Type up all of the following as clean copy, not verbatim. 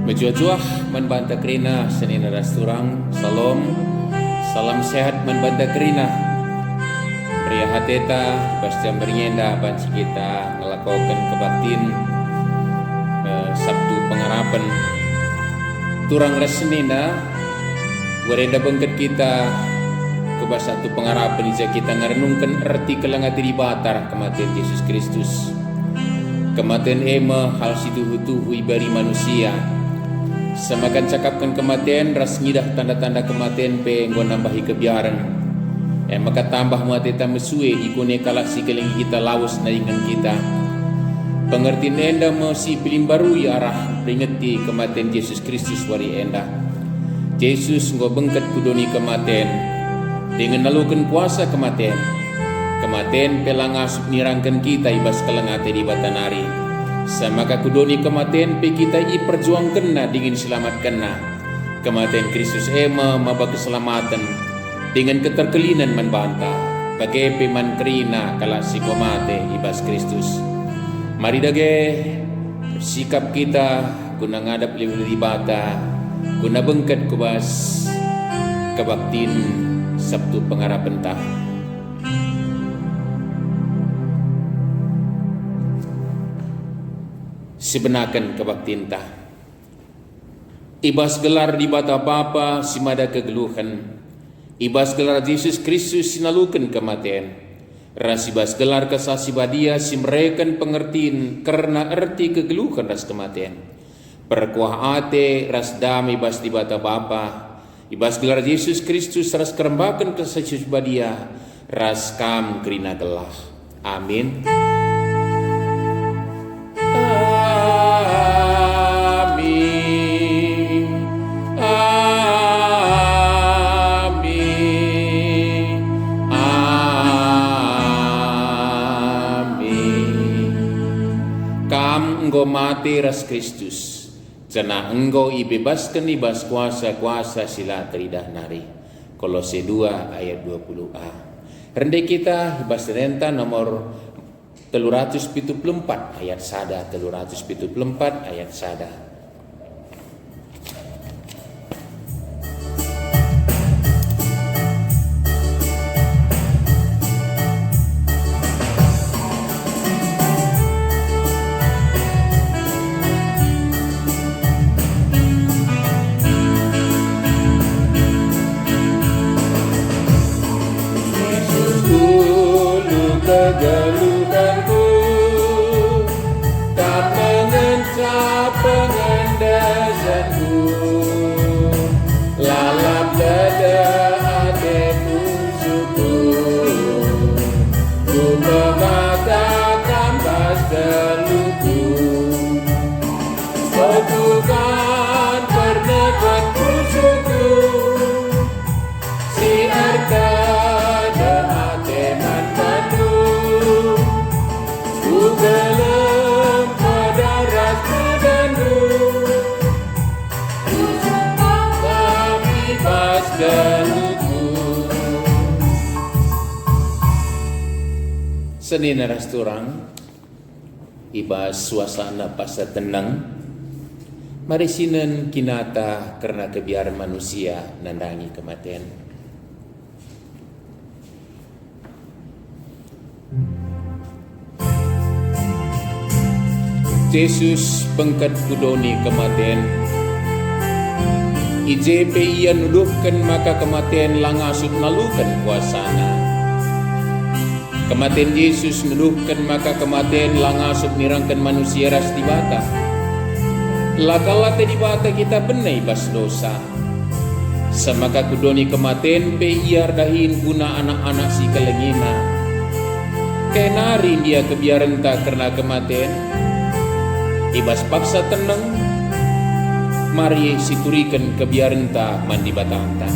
Mejuah-juah membanta kerina senina rasturang salom salam sehat membanta kerina pria hateta pasca bernyenda banci kita ngelakukan kebaktin Sabtu pengharapan turang rasenina warenda bengket kita ke satu pengharapan ija kita ngarenungkan arti kelangati di batar kematian Yesus Kristus, kematian ema hal situ hutu ibari manusia. Semakan cakapkan kematian ras ngidah tanda-tanda kematian pe nggo nambahi kebiaran maka tambah mateta mesue ikune kalak si keling kita lawas naingan kita pengertian enda masih pilim baru ya arah peringati kematian Yesus Kristus wari enda. Yesus nggo bengket kudoni kematian dengan nalukan kuasa kematian pelangas nirangkan kita ibas kelengate di batanari. Samaka kudoni kematian pe kita i perjuangkan na dingin selamatkan na kematian Kristus ema maba keselamatan dengan keterkelinan membanta bagai peman kerina kala si komate ibas Kristus. Mari dage sikap kita guna ngadap liwili bata guna bengket kubas kebaktin Sabtu pengharapan tah. Sebenakan kebaktin tah ibas gelar di bata Bapa simada kegeluhan ibas gelar Yesus Kristus sinalukan kematian ras ibas gelar kesasi badia simrekan pengertiin karena arti kegeluhan ras kematian perkuah ate ras dam ibas di bata Bapa ibas gelar Yesus Kristus ras kerembakan kesasi badia ras kam kerina gelah. Amin. Engkau mati ras Kristus, cena engkau ibebaskan ibas kuasa-kuasa sila teridah nari. Kolose 2 ayat 20a. Rendek kita ibas renta nomor 374 ayat sada 374 ayat sada. Kegeluhanku tak mengencap pengendasanku lalap dada ate musuhku ku mematakan bas teluku oh Tuhan pernekat musuhku si arka dalam padarat kedandu kami pas galuku. Senina rasturang ibas suasana pasa tenang mari sinen kinata karena kebiaran manusia nandangi kematian. Yesus bengkat kudoni kematian IJP ia nuduhkan maka kematian langasut nalukan kuasana kematian Yesus nuduhkan maka kematian langasut nirangkan manusia ras di bata lakalate di bata kita benai bas dosa semaka kudoni kematian pe iar dahin guna anak-anak si kelengina kenari dia kebiaran tak karena kematian ibas paksa tenang mari siturikan kebiaran ta mandi batanta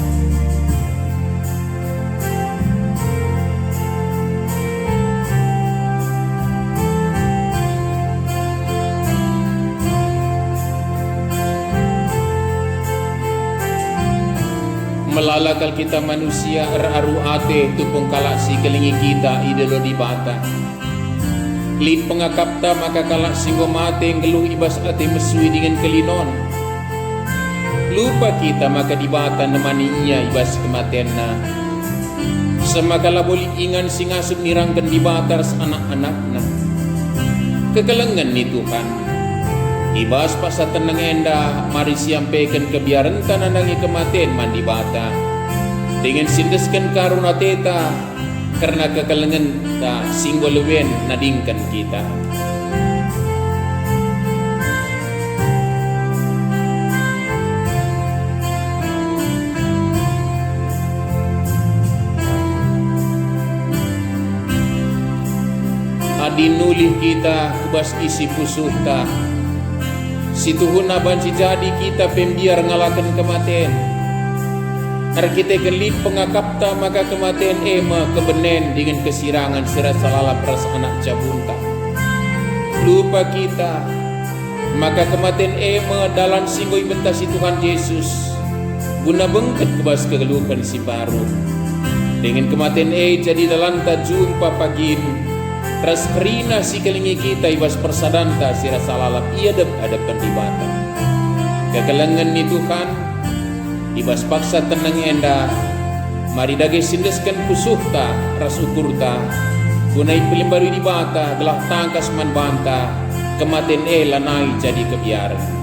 melalakal kita manusia aru ate tupung kalak si kelingi kita idelo di bata lin pengakapta maka kalak singgo mate ngeluh ibas ate mesui dengan kelinon Lupa kita maka dibata nemani ia ibas kematian na. Semakala boleh ingan singasub nirangkan dibata ras anak-anak na. Kekalengan ni Tuhan. Ibas pasatan ng enda mari siampaikan kebiaran tananangi kematian man dibata. Dengan sindeskan karuna teta karena kekalengan ta singgoluwen nadingkan kita. Adinulih kita kubas isi pusuh ta. Si Tuhun aban si jadi kita pembiar ngalakan kematian. Ar kita gelip pengakapta maka kematian ema kebenen dengan kesirangan serat salalap ras anak jabunta. Lupa kita maka kematian ema dalam singgoi bentasi Tuhan Yesus guna bengket kebas kegeluhan si baru. Dengan kematian jadi dalam ta jumpa pagin ras kerina si kelingi kita ibas persadanta si rasa lalap ia hadapkan di bata. Kekalengan ni Tuhan ibas paksa tenang enda mari dage sindeskan pusuhta ras ukurta gunai pelimbaru di bata gelah tangkas man banta kematian lanai jadi kebiaran.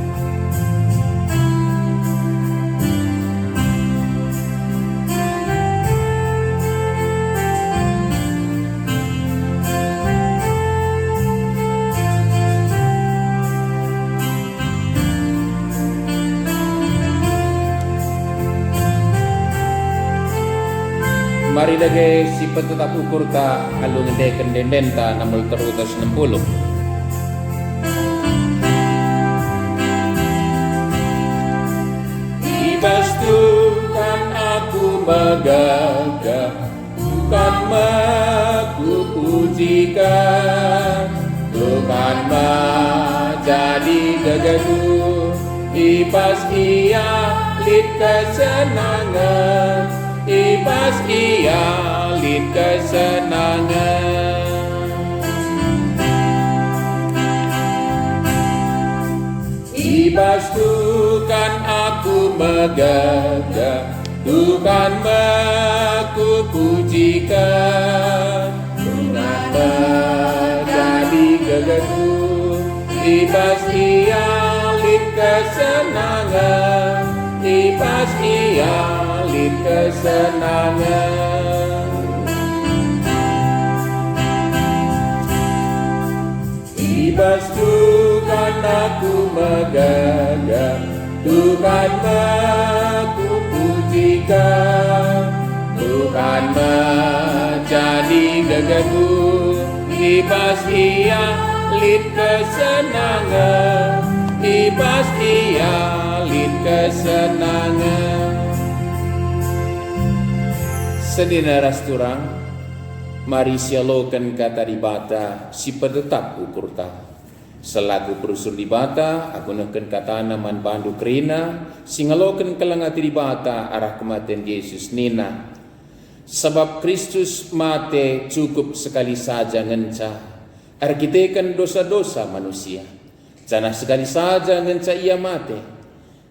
Mari dage si tetap ukur ta alu ngedeken dendenta namul terutas 60. Ibas Tuhan aku megagah, Tuhan aku pujikan, Tuhan menjadi gagaku, ibas ia lid kesenangan. Ibas ia lid kesenangan. Ibas Tuhan aku megagah, Tuhan aku pujikan, Tuhan menjadi gagaku, ibas ia lid kesenangan, ibas ia lid kesenangan. Ibas Tuhan aku megagah, Tuhan aku pujikan, Tuhan menjadi gagaku, ibas ia lid kesenangan, ibas ia lid kesenangan. Sedina rasturang mari sialokan kata dibata si pedetap ukurta. Selaku perusur dibata aku neken kata naman bandu kerina singalokan kelangati dibata arah kematian Yesus nina. Sebab Kristus mate cukup sekali saja ngenca arkitekan dosa-dosa manusia. Janah sekali saja ngenca ia mate.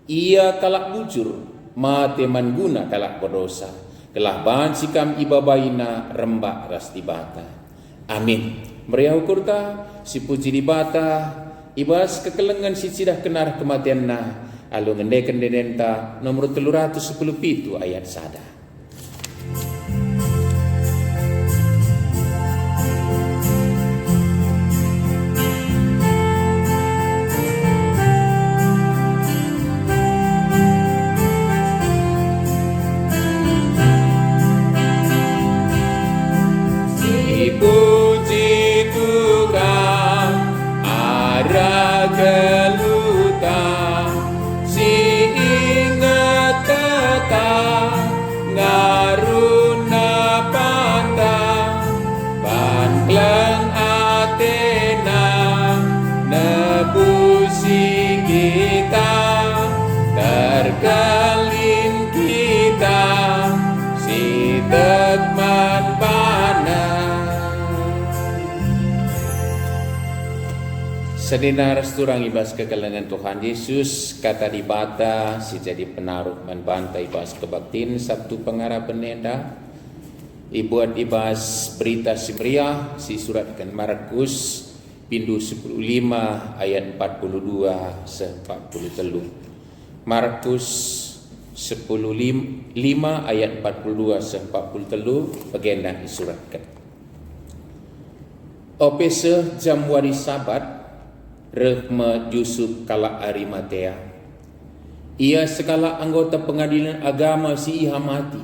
Ia kalak bujur mate mangguna kalak berdosa. Kelah bahan sikam ibabaina rembak ras dibata. Amin. Meriah ukurta si puji dibata ibas kekelengan si cidah kenar kematian na alu ngendeken denenta nomor 310 pitu ayat sada. Sedina resturang ibas kegelengan Tuhan Yesus, kata di bata si jadi penaruh bantai ibas kebaktin Sabtu pengarapan nenda. Ibuat ibas berita si meriah si suratkan Markus pindu 15 ayat 42 se 43. Markus 15 ayat 42 se 43 bagenda disuratkan. Opese jam wari sabat Rehma Yusuf kala Arimatea. Ia sekala anggota pengadilan agama si iha mati.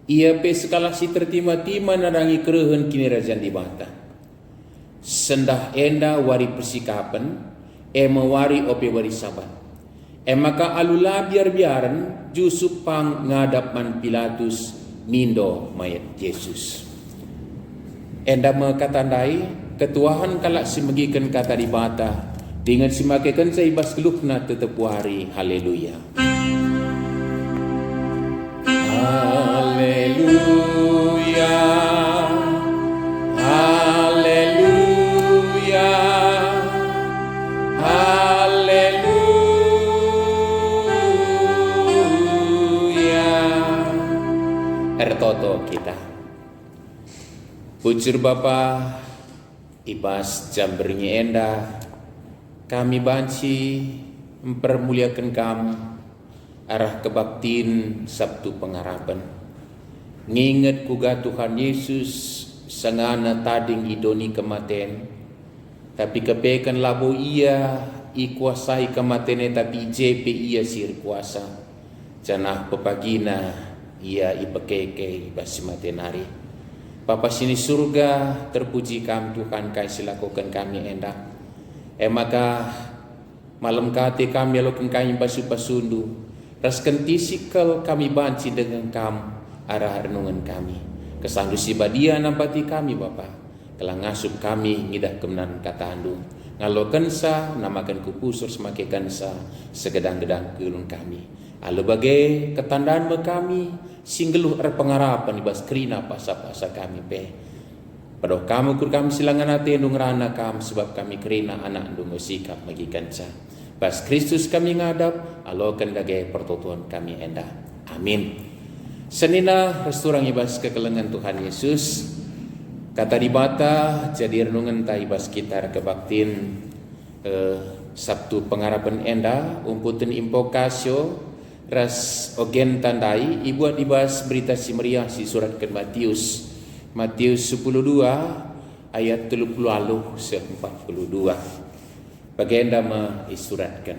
Ia pe sekala si tertima-tima narangi kerehen kini rajan di bata. Sendah enda wari persikapan, mewari ope wari sabat. Maka alula biar-biaran Yusuf pang ngadapman Pilatus nindo mayat Yesus. Enda mekatandai ketuahan kalak semegikan kata di bata dengan simakekan saibas gelukna tetap wari. Haleluya. Haleluya. Haleluya. Haleluya. Ertoto kita. Bujur Bapa ibas jam beringi enda, kami banci mempermuliakan kamu arah kebaktin Sabtu pengarapan. Nginget kuga Tuhan Yesus sangana tading idoni kematen, tapi kepekan labo ia ikuasai kematene tapi JP ia sir kuasa. Janah pepagina ia ipekeke ibas matenari. Bapa sini surga, terpuji kami Tuhan kai silakukan kami enda. Maka malam kate kami lakukan kami basu-basundu. Raskan tisikal kami banci dengan kamu arah renungan kami. Kesandu si badia nampati kami Bapa. Kelang ngasup kami ngidah kemenan kata andu. Ngalokan sa namakan kupusur semakekan sa segedang-gedang kulun kami. Alu bagai ketandaan kami singgeluh pengarapan ibas kerina pasa-pasa kami pe. Padoh kamu kur kami silangan hati endung rana kamu sebab kami kerina anak endung sikap bagi kanca. Bas Kristus kami ngadap alokan dagai pertotuan kami enda. Amin. Senina resturang ibas kekelengan Tuhan Yesus. Kata di bata jadi renungan ta ibas kita kebaktin Sabtu pengarapan enda umputin impokasio ras ogen tandai ibuat dibahas berita si meriah si suratkan Matius 10:2 ayat 30 se 42 bagenda meisuratkan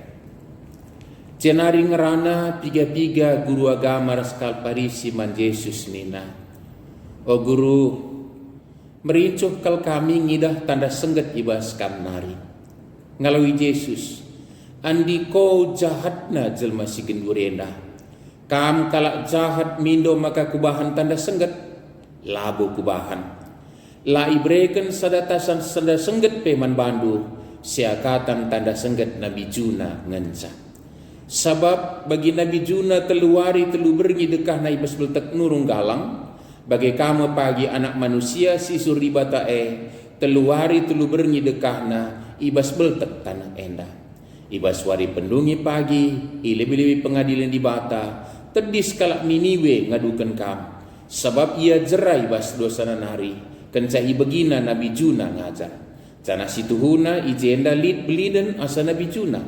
jenari ngerana tiga guru agama raskal parisi man Yesus nina o guru merincuh kal kami ngidah tanda sengget ibas kamnari ngalawi Yesus andi ko jahatna jelma si gendurenda. Kam kalak jahat mindo maka kubahan tanda sengget. Labo kubahan. La ibreken sadatasan tanda sengget peman bandu. Siakatan tanda sengget Nabi Juna ngenca. Sabab bagi Nabi Juna keluari telu berngi dekah na ibas beltek nurung galang. Bagi kamu pagi anak manusia si suribata teluari telu berngi dekah na ibas beltek tanah endah. Ibas wari pendungi pagi, lebih-lebih pengadilan di bata, tedis kalak Niniwe ngadukan kam. Sebab ia jerai bas dosa nari, kencahi begina Nabi Juna ngajar. Jana situhuna ijenda lid beliden asa Nabi Juna.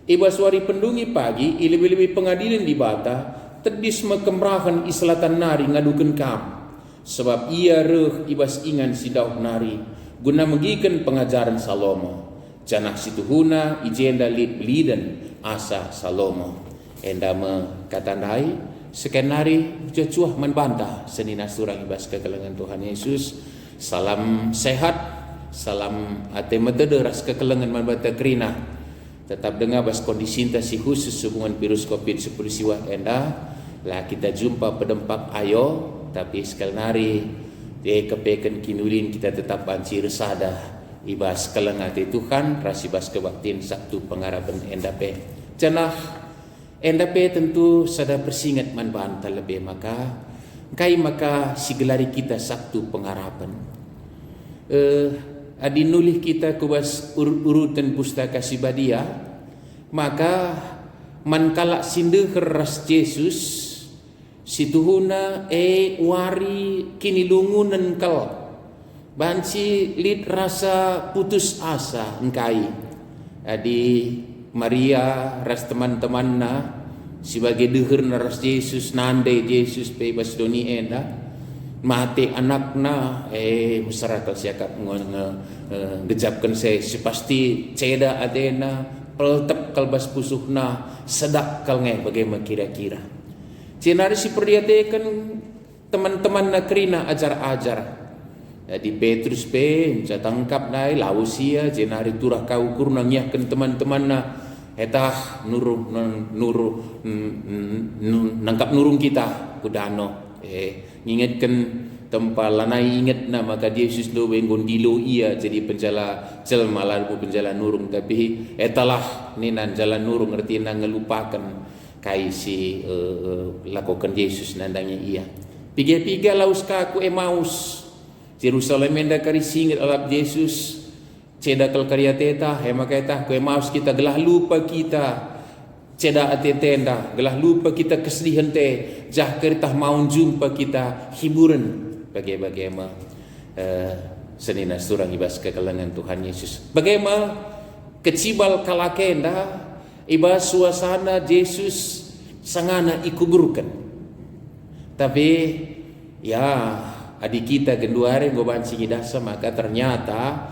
Ibas wari pendungi pagi, lebih-lebih pengadilan di bata, tedis mekemrahan islatan nari ngadukan kam. Sebab ia reh ibas ingan sidauh nari, guna megikan pengajaran Salomo. Janah situhuna ijenda lid beliden asa Salomo. Enda me katandai sekenari jacuah membantah senina surang ibas kekelengan Tuhan Yesus. Salam sehat, salam ate metede ras kekelengan membantah kerina. Tetap dengar bas kondisi si khusus hubungan virus COVID-19 siwa enda lah kita jumpa pedempak ayo tapi sekenari dia kepeken kinulin kita tetap banci resada. Ibas kelengati Tuhan rasibas kebaktin Sabtu pengarapan endape. Janah endape tentu sada persingat man banta lebih maka sigelari kita Sabtu pengarapan. adi nulih kita kubas urutan pustaka sibadia, maka mankala sindeher ras Yesus situhuna wari kinilungunan kal banci lid rasa putus asa engkai adi Maria ras teman-temanna sebagai deher ras Yesus nandai Yesus bebas doni enda mati anakna masyarakat siakap ngejapkan saya sepasti ceda adena peltep kalbas pusuhna sedak kalnge bagaimana kira-kira cenari si perdiatekan teman-teman nakrina ajar-ajar di Petrus saya tangkap nai lausia cenari turah kau kurna ngiahkan teman-teman na etah nangkap nurung kita kudano ngingetkan tempat lanai ingat na maka Yesus lo benggon dilo ia jadi penjala jelma lalu penjala nurung tapi etalah ninan jalan nurung artinya ngelupakan kai si lakukan Yesus nandangnya ia piga-piga laus kaku Emaus Jerusalem enda kari singit alap Yesus ceda kal karya teta maka eta ku Emaus kita gelah lupa kita ceda atetenda gelah lupa kita kesedihan te jah keritah mau jumpa kita hiburan bagaimana senina surang ibas kekalangan Tuhan Yesus bagaimana kecibal kalakenda ibas suasana Yesus sangana ikuburkan tapi ya adik kita genduare ngobanci ngidasa maka ternyata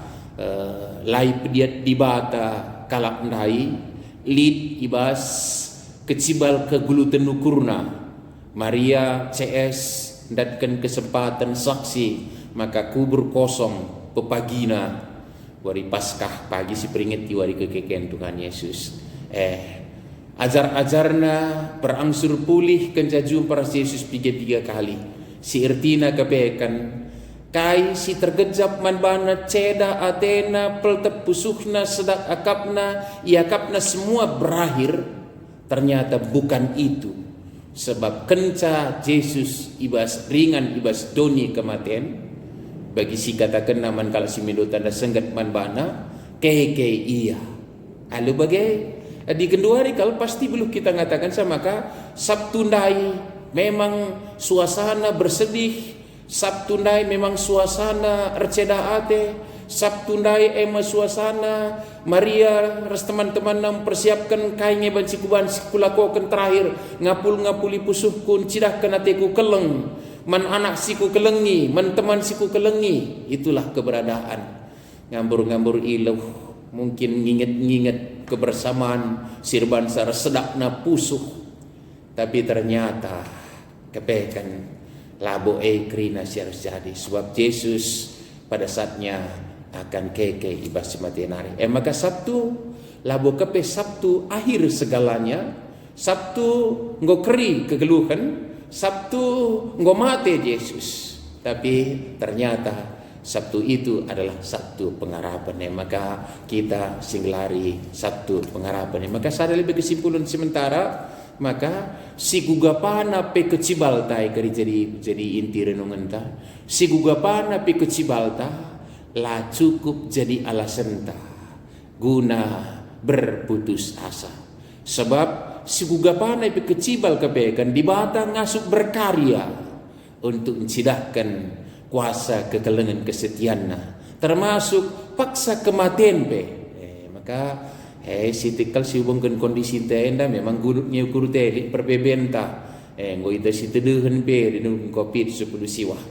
lai pediat dibata kalak ndai lid ibas kecibal kegulutan nukurna Maria CS datkan kesempatan saksi maka kubur kosong pepagina wari Paskah pagi si peringat wari kekeken Tuhan Yesus ajar-ajarna berangsur pulih kenjajum para Yesus tiga kali si ertina kepekan kai si tergejap manbana ceda Athena peltep pusuhna sedak akapna iakapna semua berakhir ternyata bukan itu sebab kenca Yesus ibas ringan ibas doni kematian bagi si katakan naman kala si tanda senggat manbana keke iya alu bagai di kedua hari kalau pasti belum kita ngatakan sama maka Sabtu ndai memang suasana bersedih Sabtu ndai memang suasana receda ate Sabtu ndai suasana Maria ras teman-teman mempersiapkan kainnya banci kuban sikulakokan terakhir ngapuli pusuhkun cidahkan ateku keleng man anak siku kelengi man teman siku kelengi itulah keberadaan ngambur iluh mungkin nginget kebersamaan sirban sar sedakna pusuh tapi ternyata kepekan labo krina harus jadi sebab Yesus pada saatnya akan keke ibas matenari maka Sabtu labo kepe Sabtu akhir segalanya Sabtu ngokeri kegeluhan Sabtu ngomate Yesus tapi ternyata Sabtu itu adalah Sabtu pengharapan maka kita singlari Sabtu pengharapan maka saya lebih kesimpulan sementara maka si gugapana pe kecibal tai kari jadi inti renungan ta si gugapana pe kecibal ta la cukup jadi alasan ta guna berputus asa sebab si gugapana pe kecibal kepekan di bata ngasuk berkarya untuk mencidahkan kuasa kekelengan kesetianna termasuk paksa kematian pe maka sitikal si hubungkan kondisi tenda memang gurutnya ukur teli perbebenta ngoita si teduhan pe dengan covid 10 siwah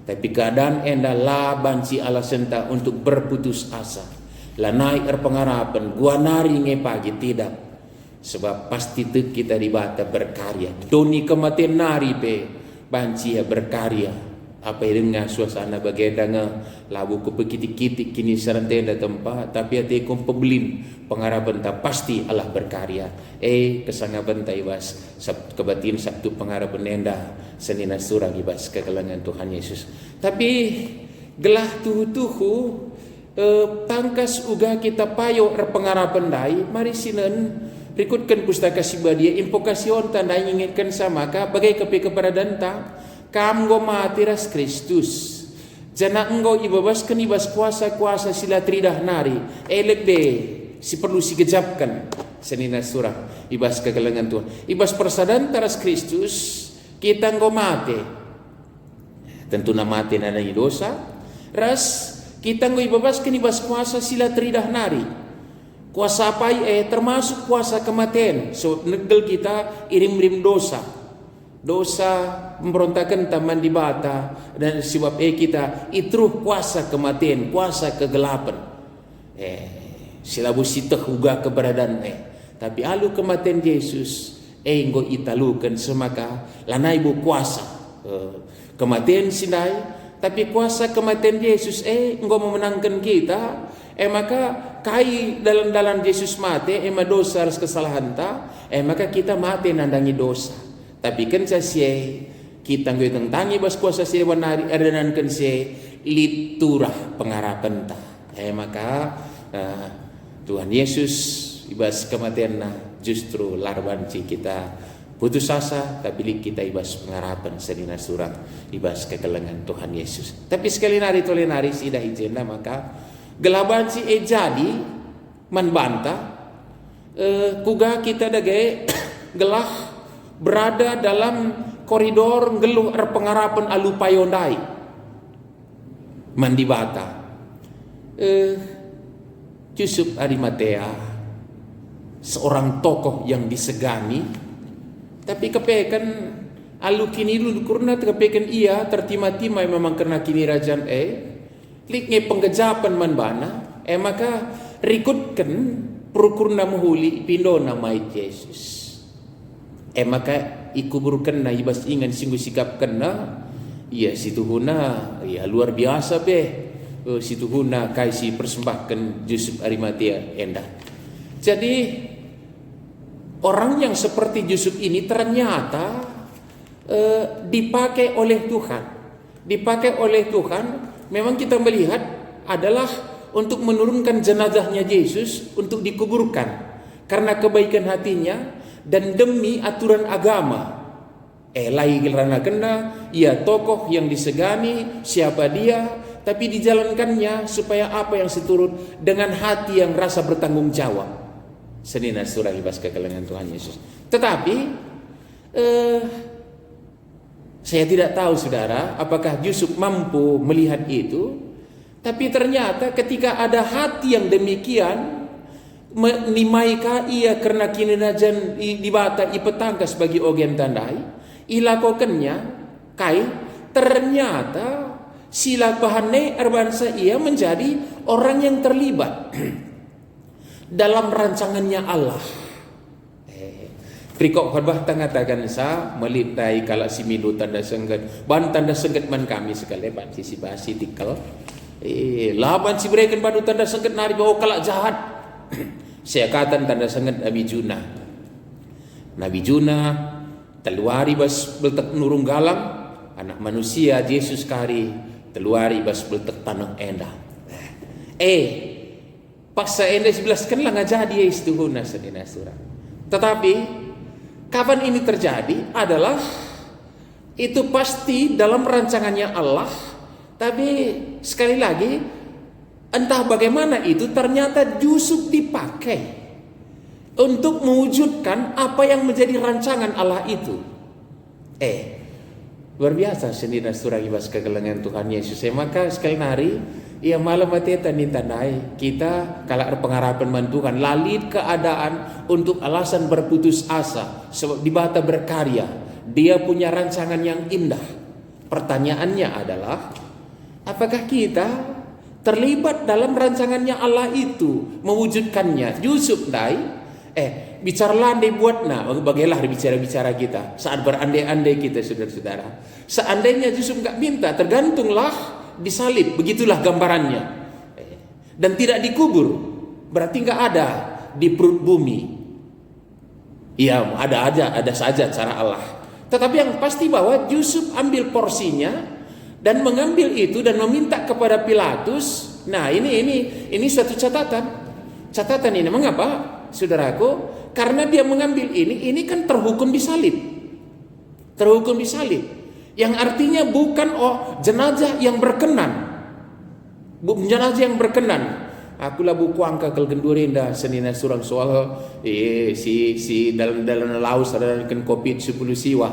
tapi keadaan enda laban si alasan ta untuk berputus asa la naik pengharapan gua nari pagi tidak sebab pasti tu kita dibata berkarya doni kematian nari pe banci ya berkarya apa dengan suasana bagendanga labu ku pekitik-kitik kini sarantenda tempat tapi ate kom pebelin pengharapan ta pasti Allah berkarya kesangaban ta ibas kebatin Sabtu pengharapan nenda senina surang ibas kekelangan Tuhan Yesus tapi gelah tuhu tangkas uga kita payo pengharapan dai mari sinen rikutkan pustaka sibadia impokasion tanda inginkan sama ka bagai kepe keberadaan ta kam go mati ras Kristus Jana engkau ibabaskan ibas kuasa-kuasa sila tridah nari. Elek de si perlu si gejapkan. Senina surah ibas kegelengan Tuhan. Ibas persadan taras Kristus kita engkau mati. Tentu na mati na dosa. Ras kita engkau ibabaskan ibas kuasa sila tridah nari. Kuasa apa termasuk kuasa kematian. So negel kita irim-irim dosa. Dosa memberontakan taman di bata dan sebab kita itruh kuasa kematian, kuasa kegelapan. Silabu sitah uga keberadaan tapi alu kematian Yesus enggo italukan semaka lanai bu kuasa kematian sindai tapi kuasa kematian Yesus enggo memenangkan kita maka kai dalam Yesus mati dosa harus kesalahan ta maka kita mati nandangi dosa. Tapi kan saya kita nggak tentangi bas kuasa saya wanari adanan kan saya liturah pengharapan ta. Maka Tuhan Yesus ibas kematian justru larbanci kita putus asa tapi kita ibas pengharapan sedina surang ibas kekelengan Tuhan Yesus. Tapi sekali nari tole nari sidah ijenda maka gelabanci jadi membantah kuga kita dage gelah berada dalam koridor ngeluh pengharapan alu payondai mandi bata Yusuf Arimatea seorang tokoh yang disegani tapi kepekan alu kini lu kurna kepekan ia tertima-tima memang karena kini rajan liknya penggejapan manbana maka rikutkan prukurna muhuli pindo nama Yesus maka ikuburkan na ibas ingan singgu sikapkan na iya situ huna ya luar biasa situ huna kai si persembahkan Yusuf Arimatea endah. Jadi orang yang seperti Yusuf ini ternyata dipakai oleh Tuhan memang kita melihat adalah untuk menurunkan jenazahnya Yesus untuk dikuburkan karena kebaikan hatinya dan demi aturan agama. Lai gerana kena ia tokoh yang disegani siapa dia tapi dijalankannya supaya apa yang seturut dengan hati yang rasa bertanggung jawab. Senina surah ibas kekelengan Tuhan Yesus. Tetapi saya tidak tahu saudara apakah Yusuf mampu melihat itu. Tapi ternyata ketika ada hati yang demikian menimaika ia karena kini najan dibata ipetangka sebagai ogen tandai ilakokannya kai ternyata sila bahane erbansa ia menjadi orang yang terlibat dalam rancangannya Allah. Prikok khotbah tengatakan sa melitai kala simidu tanda sengget ban tanda sengget man kami sekali partisipasi tikal laban si berikan badu tanda sengget nari bawa kala jahat. Saya katakan tanda sangat Nabi Juna teluari bas beltek nurung galam anak manusia Yesus kari teluari bas beltek tanah endah paksa endah 11 kan lah ngajadi istuhuna sedina surah. Tetapi kapan ini terjadi adalah itu pasti dalam rancangannya Allah. Tapi sekali lagi entah bagaimana itu ternyata Yusuf dipakai untuk mewujudkan apa yang menjadi rancangan Allah itu. Luar biasa sendiri surah ibas kegelengan Tuhan Yesus. Maka sekali hari ia malam mati tanai kita kalau pengharapan mantukan lalit keadaan untuk alasan berputus asa sebab dibata berkarya dia punya rancangan yang indah. Pertanyaannya adalah apakah kita terlibat dalam rancangannya Allah itu mewujudkannya? Yusuf bicara landai buatna bagaimana bicara kita saat berandai-andai kita saudara-saudara. Seandainya Yusuf enggak minta tergantunglah disalib, begitulah gambarannya. Dan tidak dikubur berarti enggak ada di perut bumi. Ya ada saja cara Allah. Tetapi yang pasti bahwa Yusuf ambil porsinya dan mengambil itu dan meminta kepada Pilatus. Nah ini suatu catatan ini. Mengapa saudaraku? Karena dia mengambil ini kan terhukum disalib. Yang artinya bukan jenazah yang berkenan. Jenazah yang berkenan. Aku labu kuangka kal gendurenda senina surang soal si dalam laus dalam covid 10 siwa.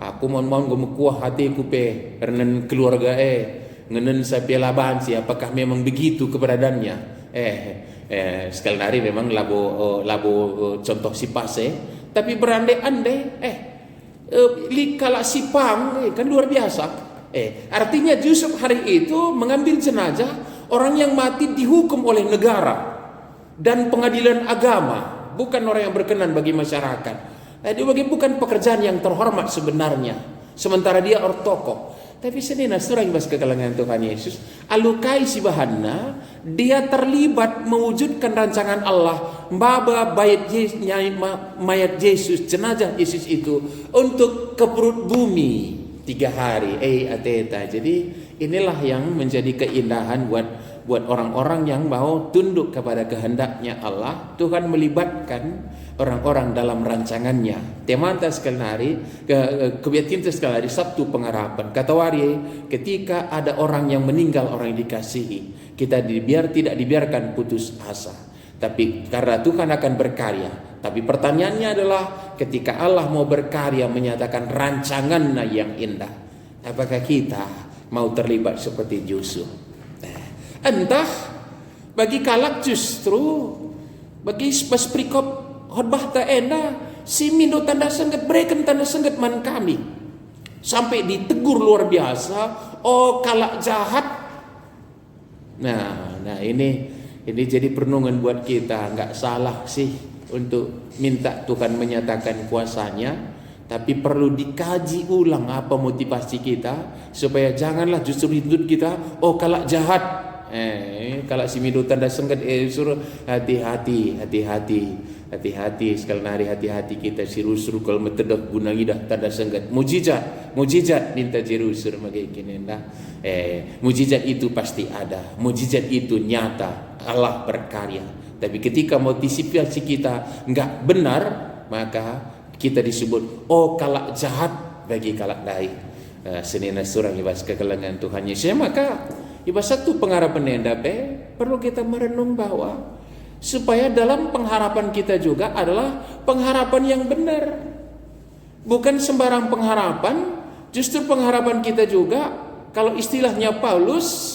Aku mohon gomekuah hatiku pe renen keluarga ngenen sapi laban si apakah memang begitu keberadaannya. Sekali hari memang labu contoh si pase tapi berandai-andai likala sipang kan luar biasa. Artinya Yusuf hari itu mengambil jenazah orang yang mati dihukum oleh negara dan pengadilan agama, bukan orang yang berkenan bagi masyarakat. Dia bukan pekerjaan yang terhormat sebenarnya. Sementara dia orang tokoh. Tapi senina surang bas kekalangan Tuhan Yesus, alukai si bahanna, dia terlibat mewujudkan rancangan Allah, baba mayat Yesus, jenazah Yesus itu untuk ke perut bumi 3 hari. Ateta. Jadi inilah yang menjadi keindahan buat orang-orang yang mau tunduk kepada kehendaknya Allah. Tuhan melibatkan orang-orang dalam rancangannya. Temanta sekali hari kebiatin sekali hari Sabtu pengharapan. Kata wari ketika ada orang yang meninggal, orang yang dikasihi, kita tidak dibiarkan putus asa. Tapi karena Tuhan akan berkarya. Tapi pertanyaannya adalah ketika Allah mau berkarya menyatakan rancangannya yang indah, apakah kita mau terlibat seperti Yusuf? Entah bagi kalak justru bagi pas prikop khotbah ta enda si mindo tanda sengget berikan tanda sengget man kami sampai ditegur luar biasa. Kalak jahat. Nah ini jadi perenungan buat kita. Nggak salah sih untuk minta Tuhan menyatakan kuasanya, tapi perlu dikaji ulang apa motivasi kita supaya janganlah justru hidup kita kalak jahat. Kalau si mido tanda sengket suruh hati-hati sekali hari hati-hati kita siru-siru kalau metedok gunangi dah tanda sengket mujizat minta jirusur magai kini dah. Mujizat itu pasti ada, mujizat itu nyata, Allah berkarya. Tapi ketika motivasi kita enggak benar, maka kita disebut kalak jahat bagi kalak lain. Senina surah libas kekelangan Tuhan Yesus. Maka iba satu pengharapan yang perlu kita merenung bahwa supaya dalam pengharapan kita juga adalah pengharapan yang benar, bukan sembarang pengharapan. Justru pengharapan kita juga, kalau istilahnya Paulus,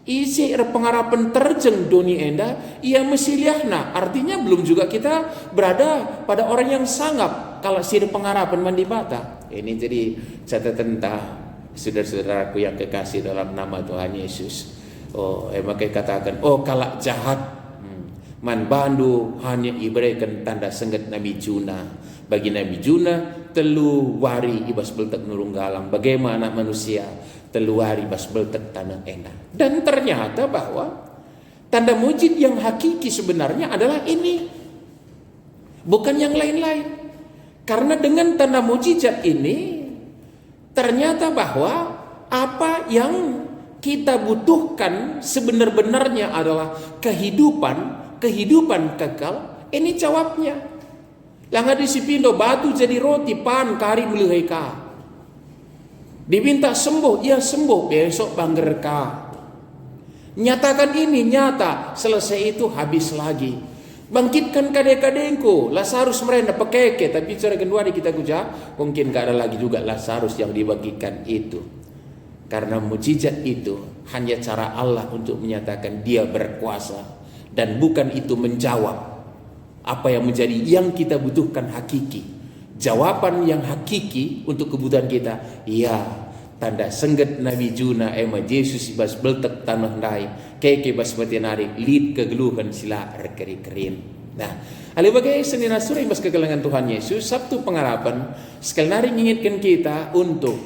isi pengharapan terjeng doni enda ia mesiliahna. Artinya belum juga kita berada pada orang yang sangap kalau sir pengharapan mandi bata. Ini jadi catatan saudara-saudaraku yang kekasih dalam nama Tuhan Yesus. Makanya katakan kalak jahat man bandu hanya iberikan tanda sengget Nabi Juna. Bagi Nabi Juna telu wari ibas beltek nurunggalang. Bagaimana manusia telu wari ibas beltek tanah enak. Dan ternyata bahwa tanda mujid yang hakiki sebenarnya adalah ini, bukan yang lain-lain. Karena dengan tanda mujizat ini ternyata bahwa apa yang kita butuhkan sebenar-benarnya adalah kehidupan kekal. Ini jawabnya. Langa disipindo batu jadi roti, pan kari meliheka. Diminta sembuh, ia sembuh, besok banggerka. Nyatakan ini nyata, selesai itu habis lagi. Bangkitkan kadek-kadengku, Lazarus merenda pekeke, tapi cara kedua di kita guja mungkin gak ada lagi juga Lazarus yang dibagikan itu. Karena mujizat itu hanya cara Allah untuk menyatakan dia berkuasa, dan bukan itu menjawab apa yang menjadi yang kita butuhkan hakiki. Jawaban yang hakiki untuk kebutuhan kita, ya tanda sengget Nabi Juna Yesus ibas beltek tanah dai keke bas batinari lid kegeluhan sila rekeri-kerin. Nah, ali bagai senina surah ibas kegelangan Tuhan Yesus Sabtu pengharapan sekali hari mengingatkan kita untuk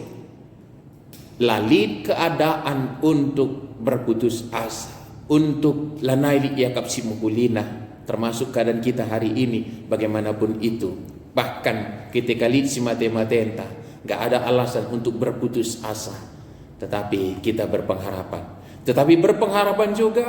lalit keadaan, untuk berputus asa, untuk lanai yakap simukulina, termasuk keadaan kita hari ini bagaimanapun itu. Bahkan ketika lid si mate-matenta gak ada alasan untuk berputus asa, tetapi kita berpengharapan. Tetapi berpengharapan juga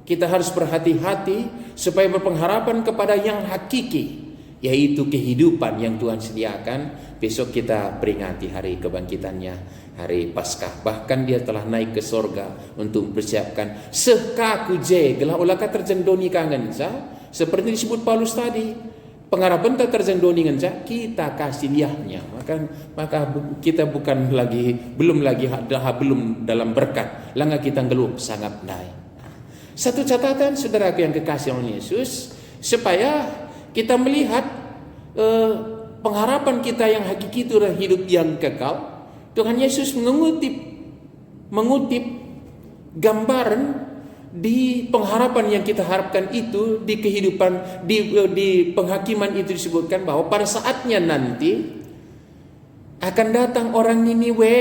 kita harus berhati-hati supaya berpengharapan kepada yang hakiki, yaitu kehidupan yang Tuhan sediakan. Besok kita peringati hari kebangkitannya, hari Paskah. Bahkan dia telah naik ke sorga untuk mempersiapkan sekaku je gelah ulaka terjendoni kangen sa. Seperti disebut Paulus tadi, pengharapan tak terjendoni kangen sa, kita kasih liahnya. Maka kita belum dalam berkat. Langga kita ngelup sangat naik. Satu catatan saudaraku yang kekasih oleh Yesus, supaya kita melihat pengharapan kita yang hakiki itu adalah hidup yang kekal. Tuhan Yesus mengutip gambaran di pengharapan yang kita harapkan itu, di kehidupan, di penghakiman itu disebutkan bahwa pada saatnya nanti akan datang orang Niniwe.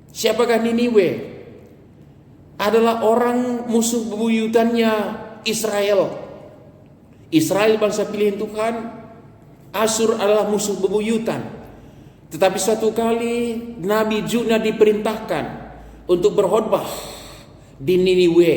Siapakah Niniwe? Adalah orang musuh bebuyutannya Israel. Israel bangsa pilihan Tuhan, Asyur adalah musuh bebuyutan. Tetapi suatu kali Nabi Jona diperintahkan untuk berkhotbah di Niniwe.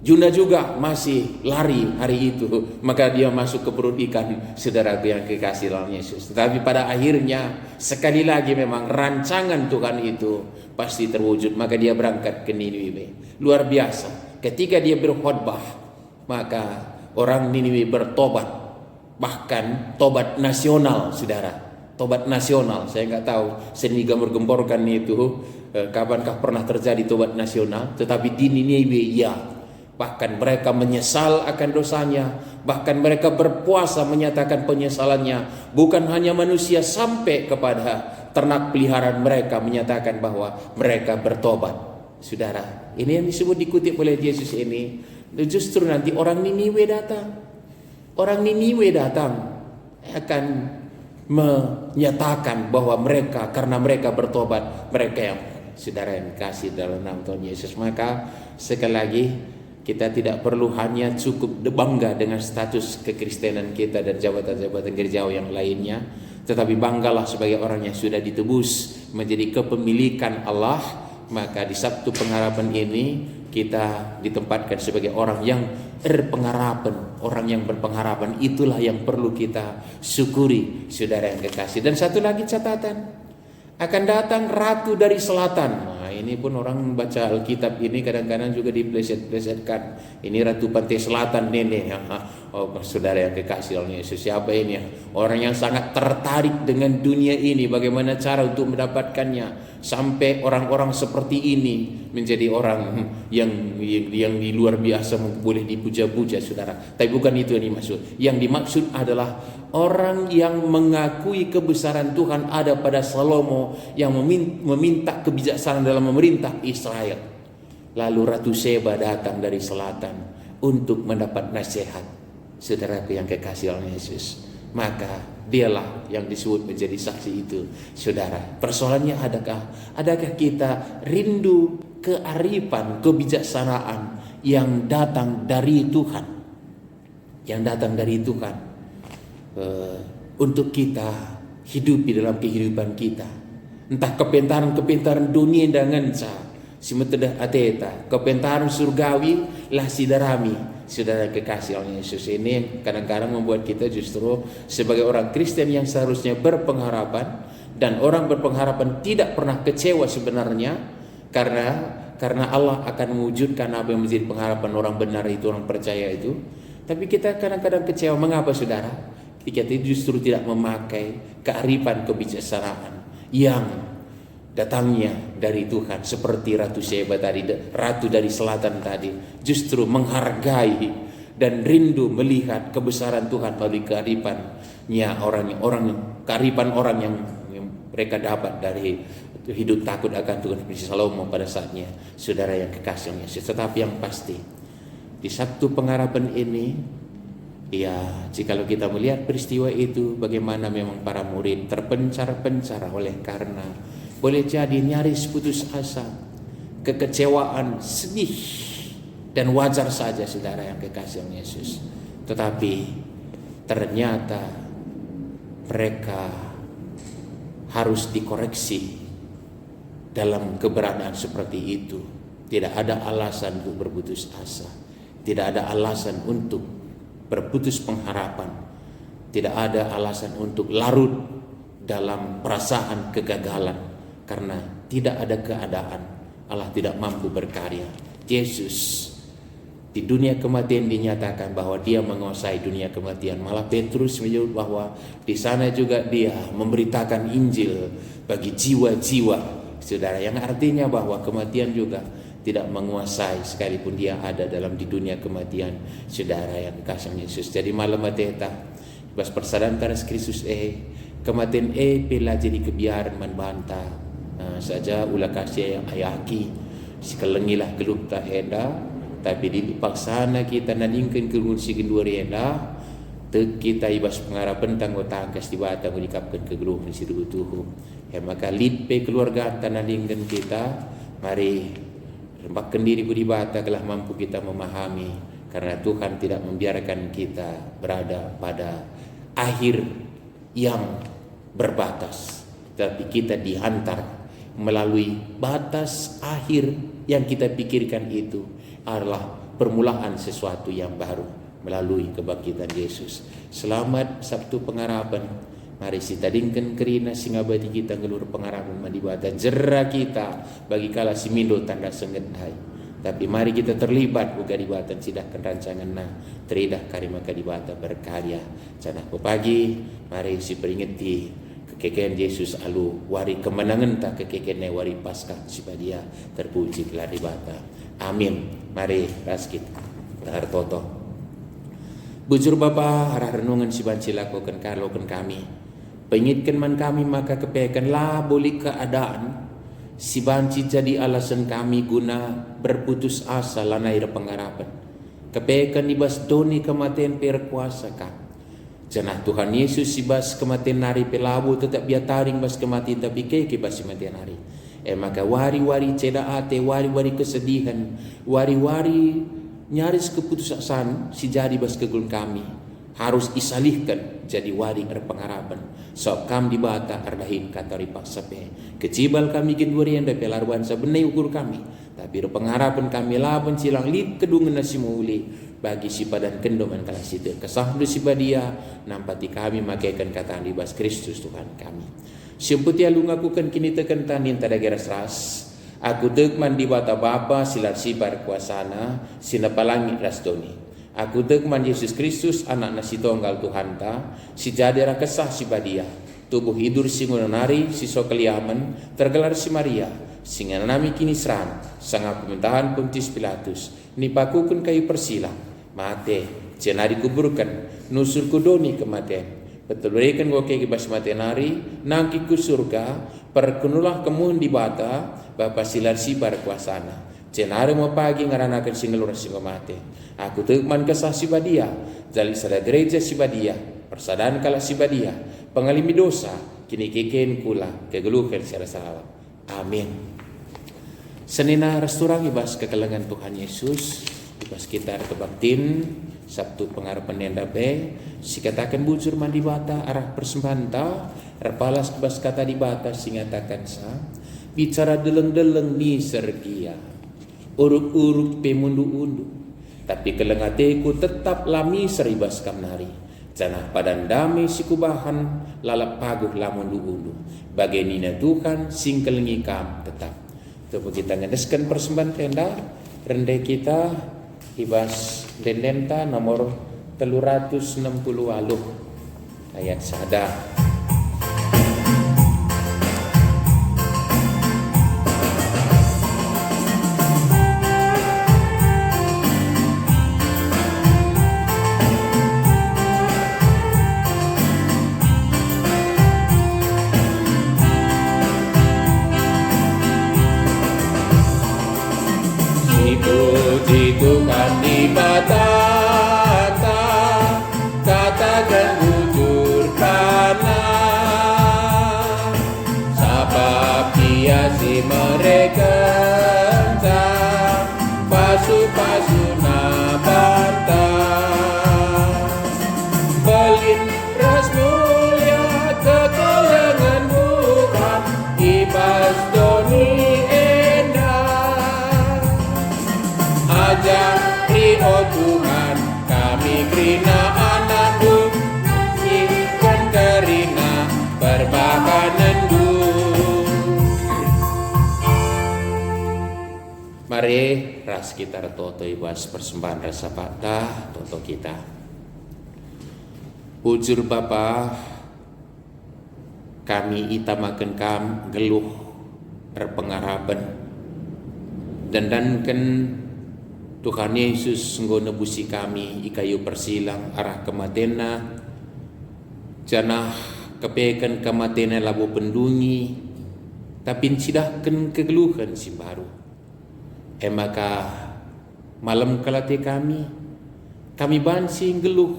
Jona juga masih lari hari itu, maka dia masuk ke perut ikan, saudaraku yang kekasih dalam Yesus. Tetapi pada akhirnya sekali lagi memang rancangan Tuhan itu pasti terwujud, maka dia berangkat ke Niniwe. Luar biasa, ketika dia berkhotbah, maka orang Niniwe bertobat. Bahkan tobat nasional, saudara. Tobat nasional. Saya nggak tahu seni gembor-gemborkan itu kapankah pernah terjadi tobat nasional. Tetapi di Niniwe ya. Bahkan mereka menyesal akan dosanya. Bahkan mereka berpuasa menyatakan penyesalannya. Bukan hanya manusia, sampai kepada ternak peliharaan mereka menyatakan bahwa mereka bertobat. Saudara, ini yang disebut dikutip oleh Yesus ini. Justru nanti orang Niniwe datang. Orang Niniwe datang akan menyatakan bahwa mereka, karena mereka bertobat, mereka yang saudara yang kasih dalam nama Tuhan Yesus. Maka sekali lagi kita tidak perlu hanya cukup bangga dengan status kekristenan kita dan jabatan-jabatan gerejawi yang lainnya, tetapi banggalah sebagai orang yang sudah ditebus menjadi kepemilikan Allah. Maka di Sabtu Pengharapan ini kita ditempatkan sebagai orang yang berpengharapan. Orang yang berpengharapan itulah yang perlu kita syukuri, saudara yang kekasih. Dan satu lagi catatan, akan datang Ratu dari Selatan. Nah, ini pun orang baca Alkitab ini kadang-kadang juga dipleset-plesetkan. Ini Ratu Pantai Selatan ini. Oh, saudara yang kekasih oleh Yesus, siapa ini? Orang yang sangat tertarik dengan dunia ini, bagaimana cara untuk mendapatkannya, sampai orang-orang seperti ini menjadi orang yang luar biasa, boleh dipuja-puja, saudara. Tapi bukan itu yang dimaksud. Yang dimaksud adalah orang yang mengakui kebesaran Tuhan ada pada Salomo, yang meminta kebijaksanaan dalam memerintah Israel. Lalu Ratu Seba datang dari selatan untuk mendapat nasihat. Saudaraku yang kekasih oleh Yesus, maka dialah yang disebut menjadi saksi itu. Saudara, persoalannya adakah kita rindu kearifan, kebijaksanaan yang datang dari Tuhan, untuk kita hidupi dalam kehidupan kita. Entah kepintaran dunia dengan si metedah ateta, kepintaran surgawi lah sidarami. Saudara kekasih oleh Yesus, ini kadang-kadang membuat kita justru sebagai orang Kristen yang seharusnya berpengharapan, dan orang berpengharapan tidak pernah kecewa sebenarnya, karena Allah akan mewujudkan apa yang menjadi pengharapan orang benar itu, orang percaya itu. Tapi kita kadang-kadang kecewa. Mengapa, saudara? Kita justru tidak memakai kearifan kebijaksanaan yang datangnya dari Tuhan, seperti Ratu Seba tadi, Ratu dari Selatan tadi, justru menghargai dan rindu melihat kebesaran Tuhan melalui kearifannya kearifan orang yang mereka dapat dari hidup takut akan Tuhan seperti Salomo pada saatnya, saudara yang kekasih Yesus. Tetapi yang pasti di Sabtu Pengharapan ini, ya, jikalau kita melihat peristiwa itu, bagaimana memang para murid terpencar-pencar oleh karena boleh jadi nyaris putus asa, kekecewaan, sedih, dan wajar saja, saudara yang kekasih Yesus. Tetapi ternyata mereka harus dikoreksi dalam keberadaan seperti itu. Tidak ada alasan untuk berputus asa, tidak ada alasan untuk berputus pengharapan. Tidak ada alasan untuk larut dalam perasaan kegagalan, karena tidak ada keadaan Allah tidak mampu berkarya. Yesus di dunia kematian dinyatakan bahwa dia menguasai dunia kematian. Malah Petrus menyebut bahwa di sana juga dia memberitakan Injil bagi jiwa-jiwa, saudara, yang artinya bahwa kematian juga tidak menguasai sekalipun dia ada dalam di dunia kematian, saudara yang dikasih Yesus. Jadi malam mateta bas persadaran taras Kristus kematian pela jadi kebiaran membantah saja ulah kasih yang ayaki sikelengilah geluh tak enda, tapi dipaksana kita naningkan kelun si gendua enda te kita ibas pengharapan tanggo tangkas di batang dikapkan ke geluh di situ tuhu maka lipe keluarga tananingkan kita, mari rembakkan diri di bata kelah mampu kita memahami, karena Tuhan tidak membiarkan kita berada pada akhir yang berbatas, tapi kita dihantar melalui batas akhir yang kita pikirkan itu adalah permulaan sesuatu yang baru melalui kebangkitan Yesus. Selamat Sabtu Pengharapan. Mari kita dingkan kerina singa badi kita ngelur pengharapan madibata jera kita bagi kala simindo tanda sengedai. Tapi mari kita terlibat buka dibatan sidahkan rancangan teridah karima kadibata berkarya. Canah pagi mari si peringeti kekekian Yesus alu wari kemenangan tak kekekian wari pasca sipadia terpuji kelar dibata. Amin. Mari raskit tahar toto. Bujur Bapa harah renungan si banci lakukan kalokan kami. Pengitkan man kami maka kepekan lah boleh keadaan si banci jadi alasan kami guna berputus asa lanai pengharapan. Kepekan ibas doni kematian perkuasa ka. Janah Tuhan Yesus si bas kematian nari pelabu tetap biataring bas kematian tapi keke bas kematian nari. Maka wari-wari ceda ate, wari-wari kesedihan, wari-wari nyaris keputusasaan si jadi bas kegulun kami harus isalihkan jadi wari pengharapan. Sok kam di bata ardahin kata ripak sape kecibal kami gendurian dan pelarwan sabenai ukur kami, tapi pengharapan kami laban silang lid kedungan nasi mauli bagi si padan kendoman kala situ kesah si badia nampati kami makaikan kata libas Kristus Tuhan kami. Siemputi alu ngakukan kini tekan tanin tada geras ras. Aku tegman di bata Bapa silar sibar kuasana sinapalangi rasdoni. Aku tegman Yesus Kristus anak nasi tonggal Tuhan ta si jadera kesah si badia tubuh hidur si ngunanari si sokeliaman tergelar si Maria singa nami kini seran sanga pemerintahan Pontius Pilatus nipakukun kayu persila mate cenari kuburkan nusur kudoni kematian betulurikan goke kibas matenari nangki ku surga perkenulah kemuhun di bata Bapa silar sibar kuasana cenari mau pagi ngaranakan singelur singo mate. Aku tegman kesah si badia jali sada gereja si badia persadaan kala si badia pengalimi dosa kini keken kula kegeluhan secara salawat. Amin. Senina resturang ibas kekelengan Tuhan Yesus ibas kita kebaktin Sabtu pengharapan yang dape si katakan bujur mandi bata arah persembahan ta repalas ibas kata di bata singatakan sa bicara deleng-deleng ni sergia uruk-uruk pemundu-undu tapi kelengateku tetap lami seribas kamnari janah padan damai si kubahan lalap paguh lamun undu bagenina Tuhan sing kelengi kam tetap. Coba kita ngedeskan persembahan tenda rendai kita ibas dendenta nomor 360 ayat sada. Puji Tuhan di batata, katakan bujur karena Mari ras kita toto ibas persembahan rasa patah toto kita. Bujur Bapa, kami itamakan kam geluh berpengarapan dan Tuhan Yesus nggo nebusi kami ikayu persilang arah kematena janah kepekan kematena labu pendungi tapi sidahkan kegeluhan si baru. Maka malam kelate kami bansi geluh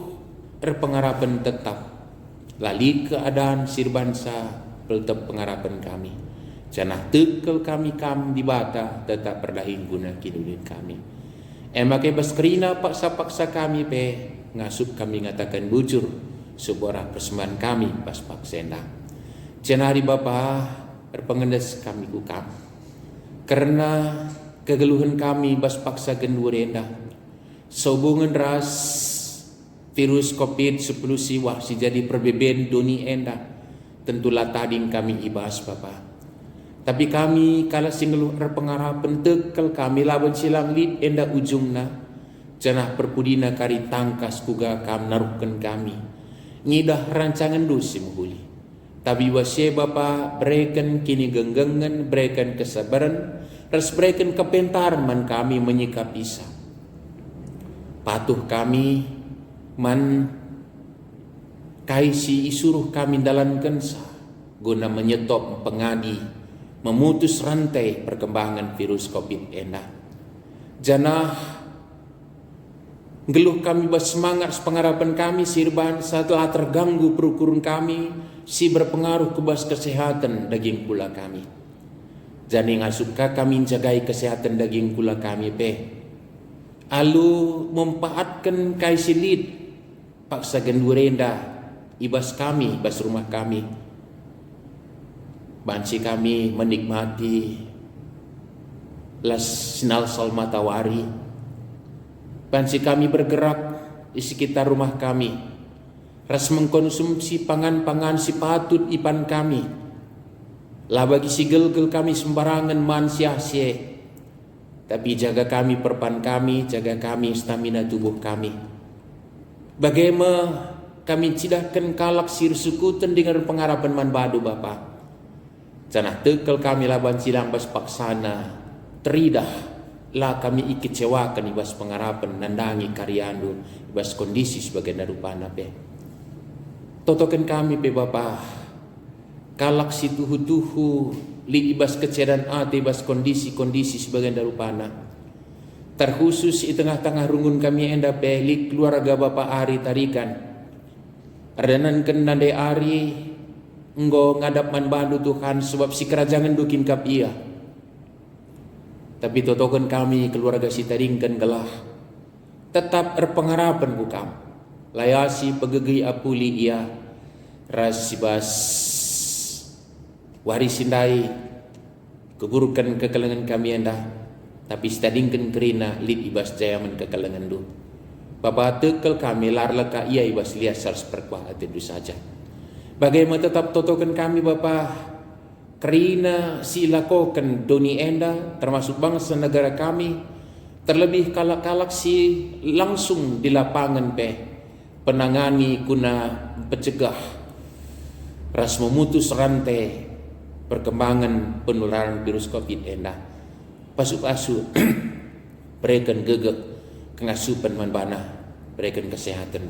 berpengarapan tetap lali keadaan sirbansa peltep pengarapan kami. Janah tekel kami di bata tetap perdahin guna kidunin kami. Maka baskerina paksa-paksa kami ngasup kami ngatakan bujur sebuah persembahan kami pas paksenda. Janah hari Bapa berpengendes kami kukam. Karena kegeluhan kami bas paksa gendurenda. Sobungan ras virus COVID-10 siwah si jadi perbeben doni enda. Tentulah tading kami ibas Bapa. Tapi kami kala singeluh pengarapan tekel kami lawan silang lid enda ujungna. Janah perpudina kari tangkas kuga kam naruhkan kami. Ngidah rancangan dosi muhuli. Tapi wasye Bapa berikan kini genggengan, berikan kesabaran, ras berikan kepentarman kami menyikap Isa. Patuh kami man kaisi isuruh kami dalam kensa guna menyetop pengadi memutus rantai perkembangan virus COVID enda. Janah geluh kami bersemangat pengarapan kami sirban setelah terganggu perukuran kami si berpengaruh ke bas kesehatan daging kula kami. Jani ngasuka kami jagai kesehatan daging kula kami alu mempaatkan kaisilit paksa gendurenda ibas kami bas rumah kami. Bansi kami menikmati las sinal sol matahari. Bansi kami bergerak di sekitar rumah kami. Ras mengkonsumsi pangan-pangan si patut ipan kami. Lah bagi si gel-gel kami sembarangan man sia-sia. Tapi jaga kami perpan kami, jaga kami stamina tubuh kami. Bagaimana kami cidahkan kalak sir sukutan dengan pengarapan man badu Bapa. Janah tekel kami laban silang bas paksana teridah lah kami ikecewakan ibas pengarapan nandangi karyandu ibas kondisi sebagai narupana totokan kami Bapa kalak si tuhu-tuhu li ibas kecedan ate ibas kondisi-kondisi sebagai narupana terkhusus di tengah-tengah rungun kami enda li keluarga Bapa Ari tarikan ardanan ken nande Ari enggo ngadap man bandu Tuhan sebab si kerajaan dukin kap ia. Tapi totokan kami keluarga si taringkan gelah tetap berpengarapan bukam. Layasi pegegi apuli ia rasibas warisindai keburukan kekalangan kami anda. Tapi stadingkan kerina lid ibas jayaman kekalangan du. Bapa tekel kami lar leka ia ibas liasar seperkuah atidu saja. Bagaimana tetap totokan kami Bapa kerina silakokan doni enda termasuk bangsa negara kami terlebih kalak-kalak si langsung di lapangan penangani guna pencegah ras memutus rantai perkembangan penularan virus COVID enda pasuk-asu berikan gegek kengasupan manbana berikan kesehatan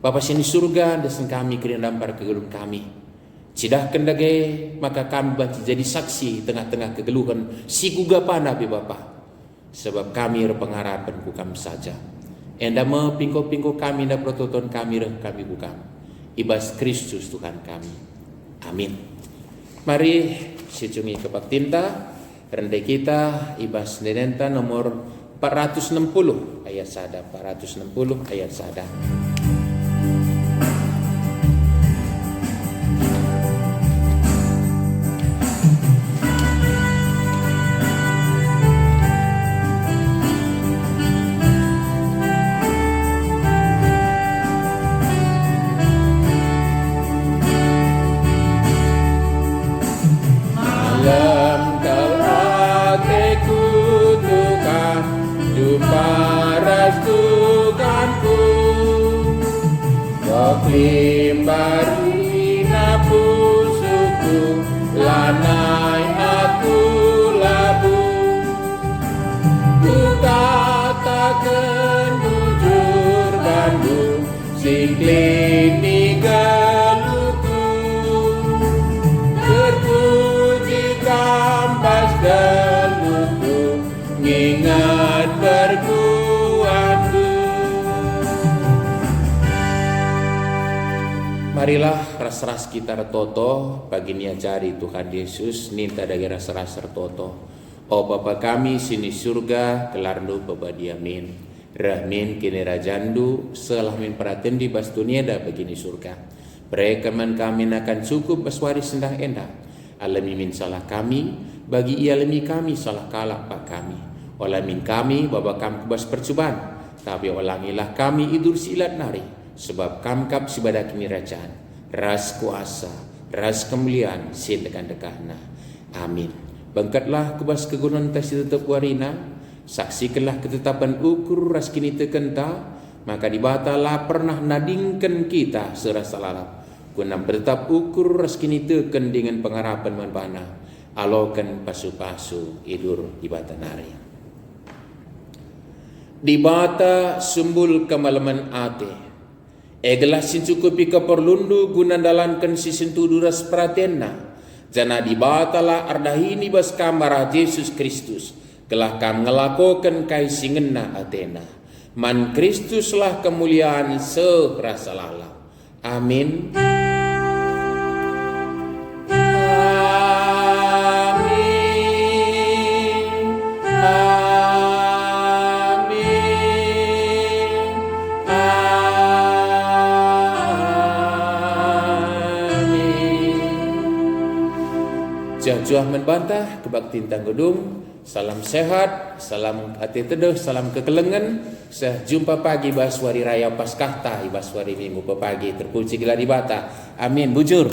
Bapa sini surga desan kami kerana dampar kegeluhan kami. Cidahkan dage maka kami bantu jadi saksi tengah-tengah kegeluhan si gugapana Bapa. Sebab kami berpengarapan kukam saja. Enda pingko-pingko kami dan prototon kami kukam. Ibas Kristus Tuhan kami. Amin. Mari secungi kebaktinta rendai kita ibas nenenta nomor 460 ayat sada 460 ayat sada. Dalam kal hatiku limbari napusuku lanai aku labu ku katakan bujur Bandung siklini geluku terpuji kampas geluku ngingat perguanku. Marilah ras-ras kita retoto pagi ni ajari Tuhan Yesus ninta dari ras-ras retoto. O Bapa kami sini surga kelarnu pebadi amin. Rahmin kini rajandu selah min peraten di bas dunia dah begini surga. Perekeman kami akan cukup baswari sendah endah. Alami min salah kami bagi ia lemi kami salah kalah pak kami. Olamin kami bapa kam kubas percubaan. Tapi olangilah kami idur silat nari. Sebab kam kap sibadak kini rajaan. Ras kuasa, ras kemuliaan sindekan dekahna. Amin. Bangkatlah kubas kegunaan tasi tetap warina. Saksikanlah ketetapan ukur ras kini tekenta. Maka dibatalah pernah nadingkan kita serasa lalap. Guna bertetap ukur ras kini teken dengan pengharapan manbana. Alokan pasu-pasu idur di bata nari. Di bata sumbul kemalaman ate. Egelah sincukupi keperlundu guna dalankan sisentuduras pratenna. Jana di batalah ardahini bas kamara Yesus Kristus. Kelah kam ngelakokan kaisingenna Athena. Man Kristuslah kemuliaan serasa lalap. Amin. Juah membantah kebaktiin tanggudung. Salam sehat, salam hati teduh, salam kekelengan. Sejumpa pagi baswari raya Paskah tahi baswari minggu pepagi terpuji gelar di bata. Amin. Bujur.